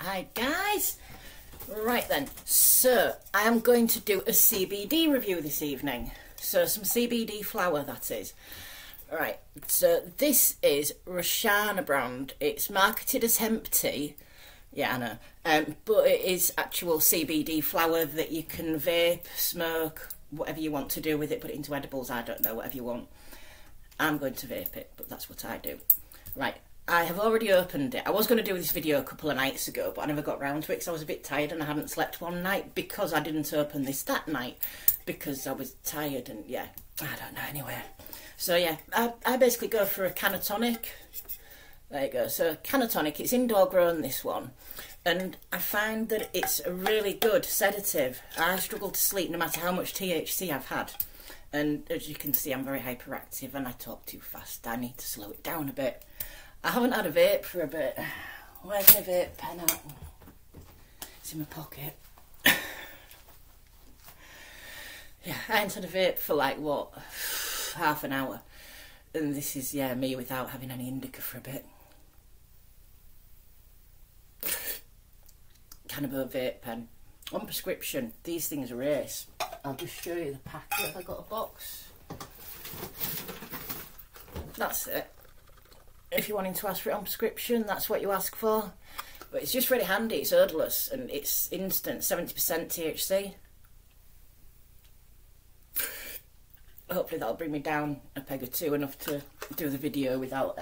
Hi guys. Right then, so I am going to do a CBD review this evening. So some CBD flower, that is. Right, so this is Rochanna brand. It's marketed as hemp tea. Yeah, I know. But it is actual CBD flower that you can vape, smoke, whatever you want to do with it. Put it into edibles, I don't know, whatever you want. I'm going to vape it, but that's what I do. Right, I have already opened it. I was going to do this video a couple of nights ago, but I never got round to it because I was a bit tired and I hadn't slept one night because I didn't open this that night because I was tired and yeah, I don't know, anyway. So yeah, I basically go for a Cannatonic. There you go. So Cannatonic, it's indoor grown, this one. And I find that it's a really good sedative. I struggle to sleep no matter how much THC I've had. And as you can see, I'm very hyperactive and I talk too fast. I need to slow it down a bit. I haven't had a vape for a bit. Where's my vape pen at? It's in my pocket. Yeah, I haven't had a vape for like, what, half an hour. And this is, yeah, me without having any indica for a bit. Cannabis vape pen. On prescription, these things are ace. I'll just show you the packet. Have I got a box? That's it. If you're wanting to ask for it on prescription, that's what you ask for. But it's just really handy, it's odorless, and it's instant, 70% THC. Hopefully that'll bring me down a peg or two, enough to do the video without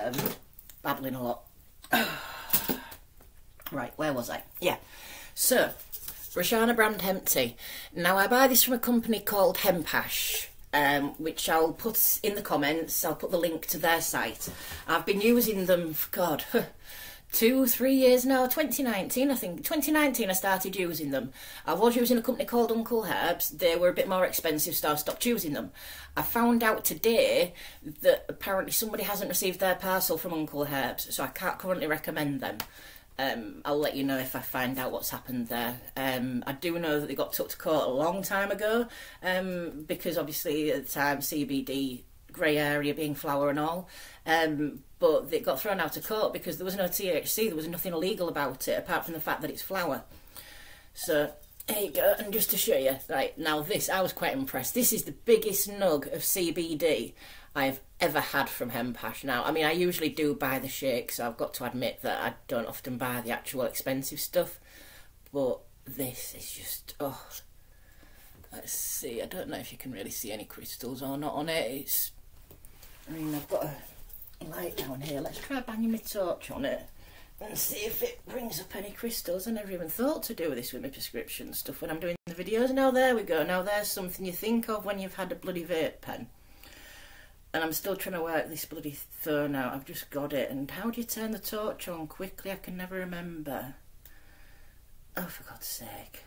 babbling a lot. Right, where was I? Yeah, so, Rochanna brand hemp tea. Now I buy this from a company called Hemphash. Which I'll put in the comments. I'll put the link to their site. I've been using them for, God, 2-3 years now. 2019, I think. 2019 I started using them. I was using a company called Uncle Herbs. They were a bit more expensive, so I stopped using them. I found out today that apparently somebody hasn't received their parcel from Uncle Herbs, so I can't currently recommend them. I'll let you know if I find out what's happened there. I do know that they got took to court a long time ago, because obviously at the time CBD, grey area being flower and all, but they got thrown out of court because there was no THC, there was nothing illegal about it apart from the fact that it's flower. So there you go, and just to show you, right, now this, I was quite impressed. This is the biggest nug of CBD I've ever had from Hemphash. Now, I mean, I usually do buy the shakes, so I've got to admit that I don't often buy the actual expensive stuff, but this is just, oh, let's see, I don't know if you can really see any crystals or not on it. It's, I mean, I've got a light down here. Let's try banging my torch on it and see if it brings up any crystals. I never even thought to do this with my prescription stuff when I'm doing the videos. Now there we go, now there's something you think of when you've had a bloody vape pen. And I'm still trying to work this bloody phone out. I've just got it. And how do you turn the torch on quickly? I can never remember. Oh, for God's sake.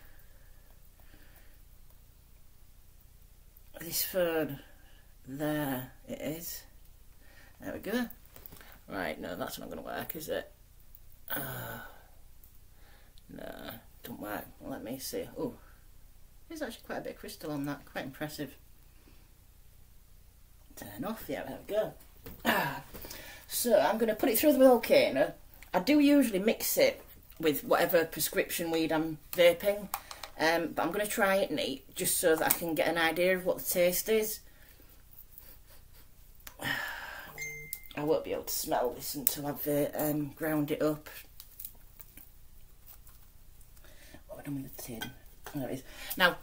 This phone. There it is. There we go. Right, no, that's not going to work, is it? No, don't work. Well, let me see. Oh, there's actually quite a bit of crystal on that. Quite impressive. Turn off, yeah, there we go. So I'm going to put it through the volcano. I do usually mix it with whatever prescription weed I'm vaping, but I'm going to try it neat just so that I can get an idea of what the taste is. I won't be able to smell this until I've ground it up. What have I done with the tin? There it is. Now,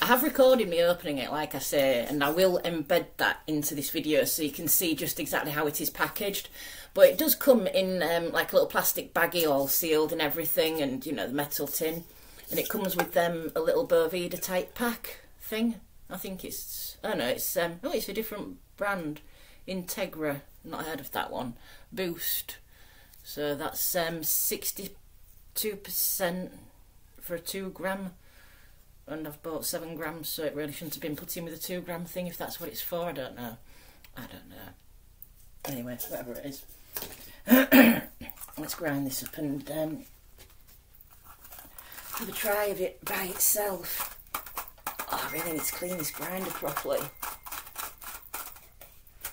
I have recorded me opening it, like I say, and I will embed that into this video so you can see just exactly how it is packaged. But it does come in like a little plastic baggie, all sealed and everything, and you know, the metal tin. And it comes with a little Boveda type pack thing. I think it's, oh no, it's oh, it's a different brand, Integra. Not heard of that one. Boost. So that's 62% for a 2 gram. And I've bought 7 grams, so it really shouldn't have been put in with a 2 gram thing if that's what it's for. I don't know. I don't know. Anyway, whatever it is. Let's grind this up and have a try of it by itself. Oh, I really need to clean this grinder properly.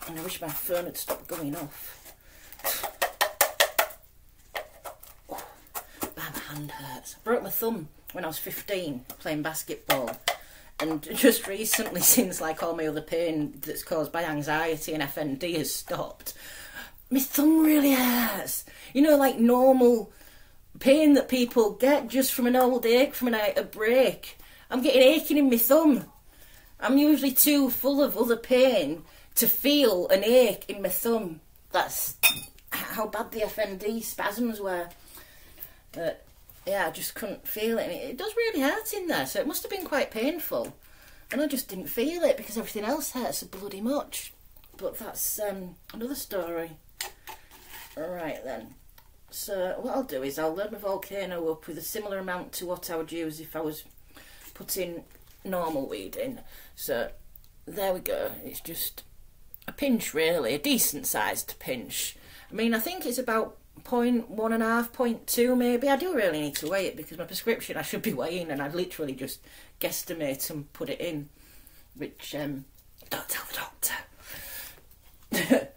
And I wish my phone had stopped going off. Oh, hand hurts. I broke my thumb when I was 15 playing basketball. And just recently, since like all my other pain that's caused by anxiety and FND has stopped, my thumb really hurts. You know, like normal pain that people get just from an old ache, from a break. I'm getting aching in my thumb. I'm usually too full of other pain to feel an ache in my thumb. That's how bad the FND spasms were. Yeah, I just couldn't feel it. And it does really hurt in there, so it must have been quite painful. And I just didn't feel it because everything else hurts so bloody much. But that's another story. Alright then. So what I'll do is I'll load my volcano up with a similar amount to what I would use if I was putting normal weed in. So there we go. It's just a pinch really, a decent sized pinch. I mean, I think it's about 0.1.5, 0.2 maybe. I do really need to weigh it because my prescription I should be weighing, and I'd literally just guesstimate and put it in, which don't tell the doctor.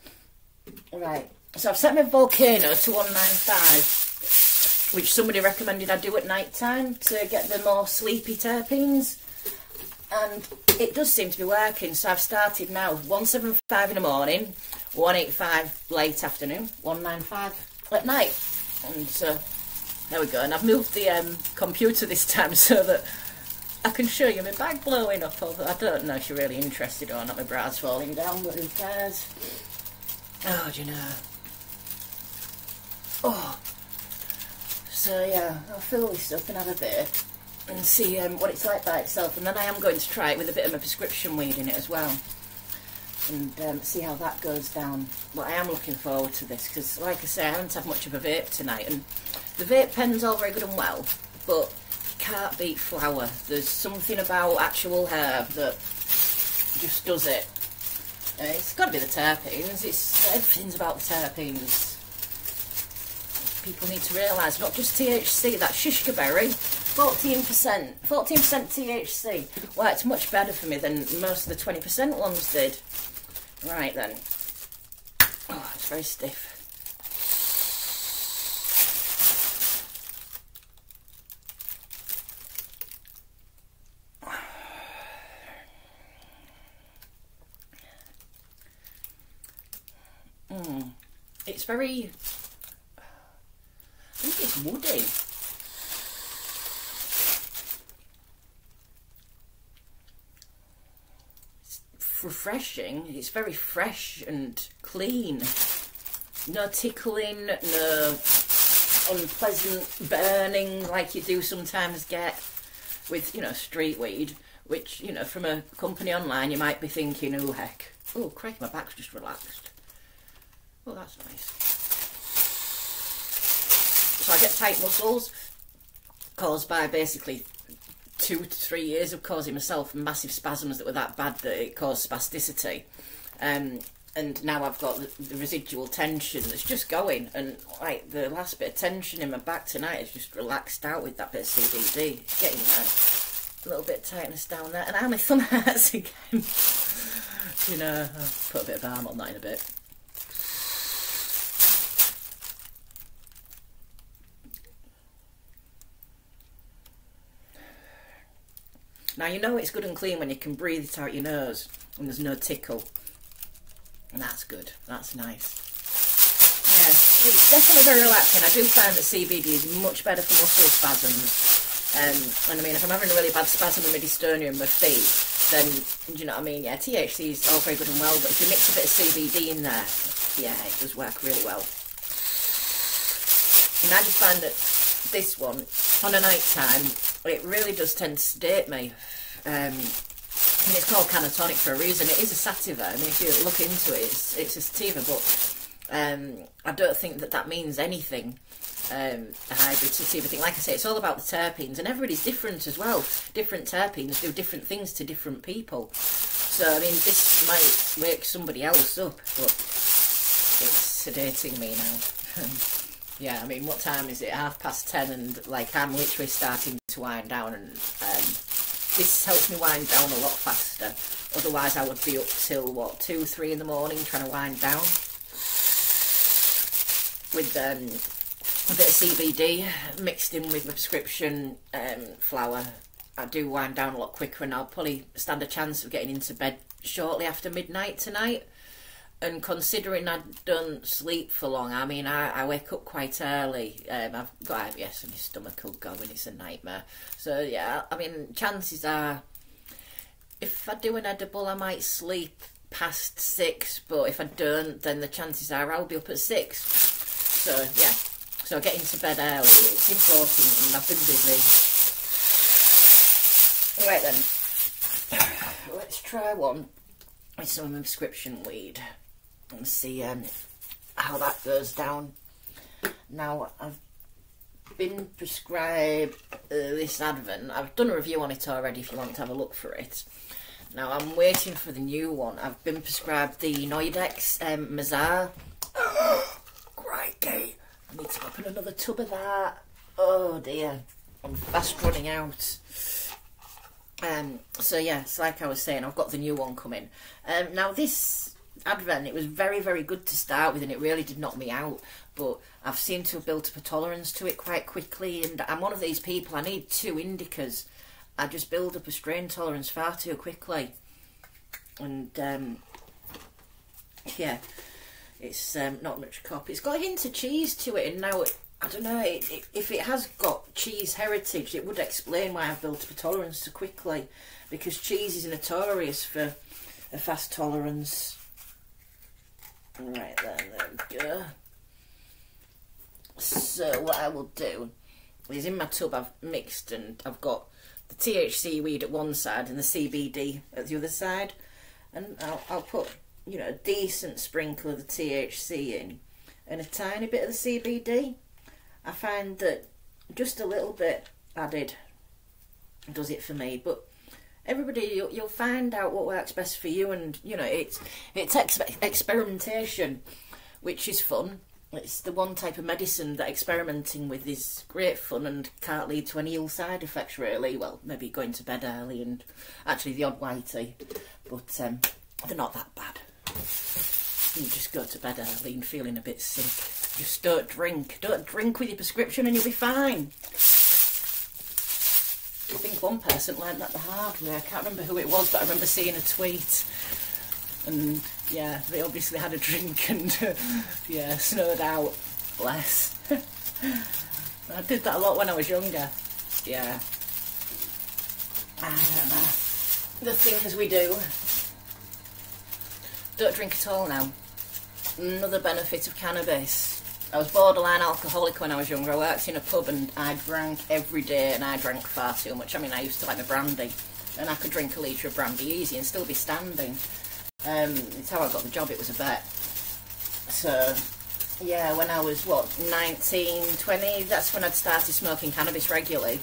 Right, so I've set my volcano to 195, which somebody recommended I do at night time to get the more sleepy terpenes, and it does seem to be working. So I've started now 175 in the morning, 185 late afternoon, 195 at night. And so there we go. And I've moved the computer this time so that I can show you my bag blowing up. Although I don't know if you're really interested or not. My bra's falling down, but who cares? Oh, do you know? Oh. So yeah, I'll fill this up and have a bit and see what it's like by itself. And then I am going to try it with a bit of my prescription weed in it as well, and see how that goes down. But I am looking forward to this because, like I say, I haven't had much of a vape tonight, and the vape pen's all very good and well, but you can't beat flower. There's something about actual herb that just does it. It's got to be the terpenes. Everything's about the terpenes. People need to realise, not just THC, that shishka berry, 14% THC. Well, it's much better for me than most of the 20% ones did. Right then. Oh, it's very stiff. It's very, I think it's woody. It's refreshing. It's very fresh and clean. No tickling, no unpleasant burning like you do sometimes get with, you know, street weed, which, you know, from a company online you might be thinking, oh heck, oh crikey, my back's just relaxed. Oh, that's nice. So I get tight muscles caused by basically 2 to 3 years of causing myself massive spasms that were that bad that it caused spasticity. And now I've got the residual tension that's just going, and like the last bit of tension in my back tonight is just relaxed out with that bit of CBD. It's getting there. A little bit of tightness down there, and now my thumb hurts again. You know, I'll put a bit of balm on that in a bit. Now you know it's good and clean when you can breathe it out your nose and there's no tickle. And that's good, that's nice. Yeah, it's definitely very relaxing. I do find that CBD is much better for muscle spasms. And I mean, if I'm having a really bad spasm in my dystonia in my feet, then, do you know what I mean? Yeah, THC is all very good and well, but if you mix a bit of CBD in there, yeah, it does work really well. And I just find that this one, on a night time, it really does tend to sedate me. I mean, it's called Cannatonic for a reason. It is a sativa. I mean, if you look into it, it's a sativa, but I don't think that means anything. The hybrid sativa thing, like I say, it's all about the terpenes, and everybody's different as well. Different terpenes do different things to different people. So, I mean, this might wake somebody else up, but it's sedating me now. Yeah, I mean, what time is it? 10:30, and like I'm literally starting to wind down, and this helps me wind down a lot faster. Otherwise, I would be up till what, 2, 3 in the morning trying to wind down. With a bit of CBD mixed in with my prescription flower, I do wind down a lot quicker, and I'll probably stand a chance of getting into bed shortly after midnight tonight. And considering I don't sleep for long, I mean, I wake up quite early. I've got IBS and my stomach will go and it's a nightmare. So yeah, I mean, chances are, if I do an edible, I might sleep past 6, but if I don't, then the chances are I'll be up at 6. So yeah, so getting to bed early, it's important, and I've been busy. Right then, let's try one with some of my prescription weed and see how that goes down. Now, I've been prescribed this Advent. I've done a review on it already if you want to have a look for it. Now, I'm waiting for the new one. I've been prescribed the Noidex Mazar. Crikey! I need to open another tub of that. Oh dear, I'm fast running out. So yeah, it's like I was saying, I've got the new one coming. Now this Advent, it was very, very good to start with, and it really did knock me out, but I've seemed to have built up a tolerance to it quite quickly, and I'm one of these people, I need 2 indicas. I just build up a strain tolerance far too quickly, and yeah, it's not much cop. It's got a hint of cheese to it, and now I don't know, if it has got cheese heritage, it would explain why I've built up a tolerance so quickly, because cheese is notorious for a fast tolerance. Right then, there we go. So what I will do is, in my tub I've mixed, and I've got the THC weed at one side and the CBD at the other side, and I'll put, you know, a decent sprinkle of the THC in and a tiny bit of the CBD. I find that just a little bit added does it for me, but everybody, you'll find out what works best for you, and you know, it's experimentation, which is fun. It's the one type of medicine that experimenting with is great fun and can't lead to any ill side effects really. Well, maybe going to bed early and actually the odd whitey, but they're not that bad. You just go to bed early and feeling a bit sick. Just don't drink. Don't drink with your prescription and you'll be fine. I think one person learned that the hard way. I can't remember who it was, but I remember seeing a tweet. And yeah, they obviously had a drink and yeah, snowed out. Bless. I did that a lot when I was younger. Yeah. I don't know. The things we do. Don't drink at all now. Another benefit of cannabis. I was borderline alcoholic when I was younger. I worked in a pub and I drank every day, and I drank far too much. I mean, I used to like my brandy, and I could drink a litre of brandy easy and still be standing. It's how I got the job, it was a bet. So, yeah, when I was, what, 19, 20, that's when I'd started smoking cannabis regularly.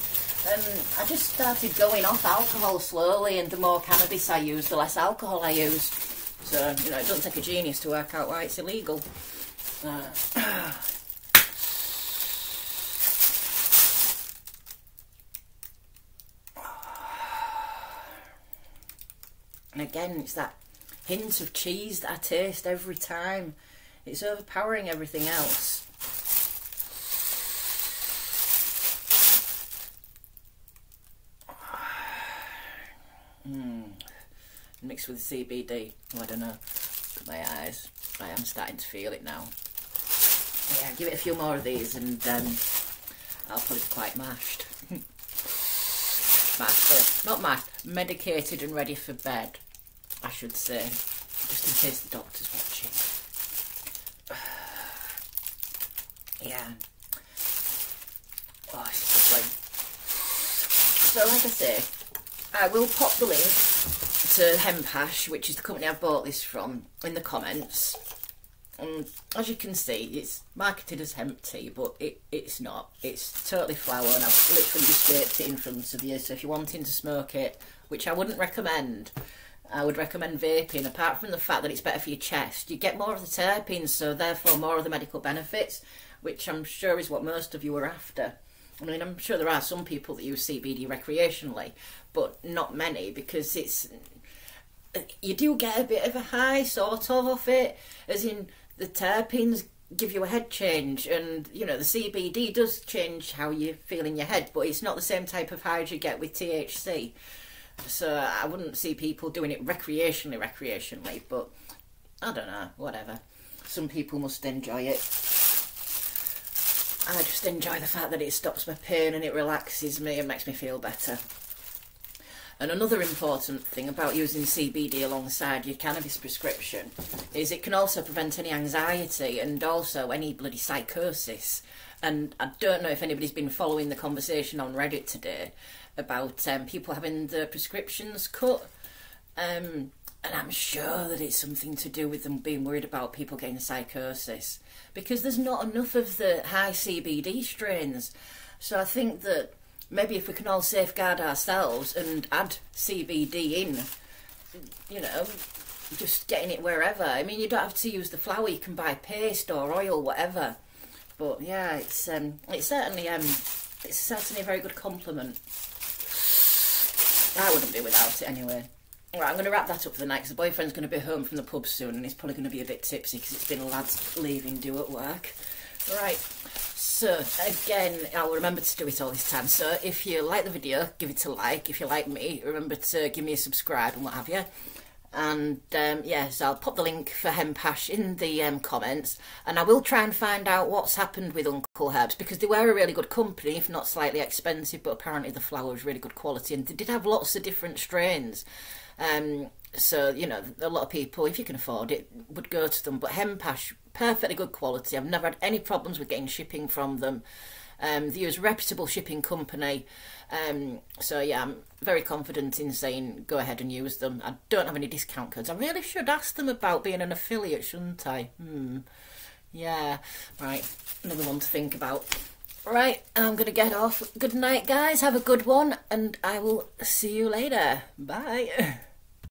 And I just started going off alcohol slowly, and the more cannabis I used, the less alcohol I used. So, you know, it doesn't take a genius to work out why it's illegal. And again, it's that hint of cheese that I taste every time. It's overpowering everything else. Mixed with CBD. Oh, I don't know. My eyes. I am starting to feel it now. Yeah, give it a few more of these and I'll put it quite mashed. Mashed, not mashed, medicated and ready for bed, I should say, just in case the doctor's watching. Yeah. Oh, it's lovely. So, like I say, I will pop the link to Hemphash, which is the company I've bought this from, in the comments. And as you can see, it's marketed as hemp tea, but it's not. It's totally flower, and I've literally just baked it in front of you. So if you're wanting to smoke it, which I wouldn't recommend, I would recommend vaping. Apart from the fact that it's better for your chest, you get more of the terpenes, so therefore more of the medical benefits, which I'm sure is what most of you are after. I mean, I'm sure there are some people that use CBD recreationally, but not many, because it's, you do get a bit of a high sort of off it, as in the terpenes give you a head change, and you know the CBD does change how you feel in your head, but it's not the same type of highs you get with THC. So I wouldn't see people doing it recreationally, but I don't know, whatever. Some people must enjoy it. I just enjoy the fact that it stops my pain and it relaxes me and makes me feel better. And another important thing about using CBD alongside your cannabis prescription is it can also prevent any anxiety and also any bloody psychosis. And I don't know if anybody's been following the conversation on Reddit today about people having the prescriptions cut. And I'm sure that it's something to do with them being worried about people getting psychosis, because there's not enough of the high CBD strains. So I think that maybe if we can all safeguard ourselves and add CBD in, you know, just getting it wherever. I mean, you don't have to use the flower, you can buy paste or oil, whatever. But yeah, it's certainly a very good compliment. I wouldn't be without it anyway. Right, I'm going to wrap that up for the night because the boyfriend's going to be home from the pub soon and he's probably going to be a bit tipsy because it's been lads leaving do at work. Right, so again, I'll remember to do it all this time. So if you like the video, give it a like. If you like me, remember to give me a subscribe and what have you. And yeah, so I'll pop the link for Hemphash in the comments, and I will try and find out what's happened with Uncle Herbs, because they were a really good company, if not slightly expensive, but apparently the flower was really good quality and they did have lots of different strains. So, you know, a lot of people, if you can afford it, would go to them. But Hemphash, perfectly good quality. I've never had any problems with getting shipping from them. They use a reputable shipping company. So yeah, I'm very confident in saying go ahead and use them. I don't have any discount codes. I really should ask them about being an affiliate, shouldn't I? Yeah, right, another one to think about. Right, I'm going to get off. Good night, guys. Have a good one, and I will see you later. Bye.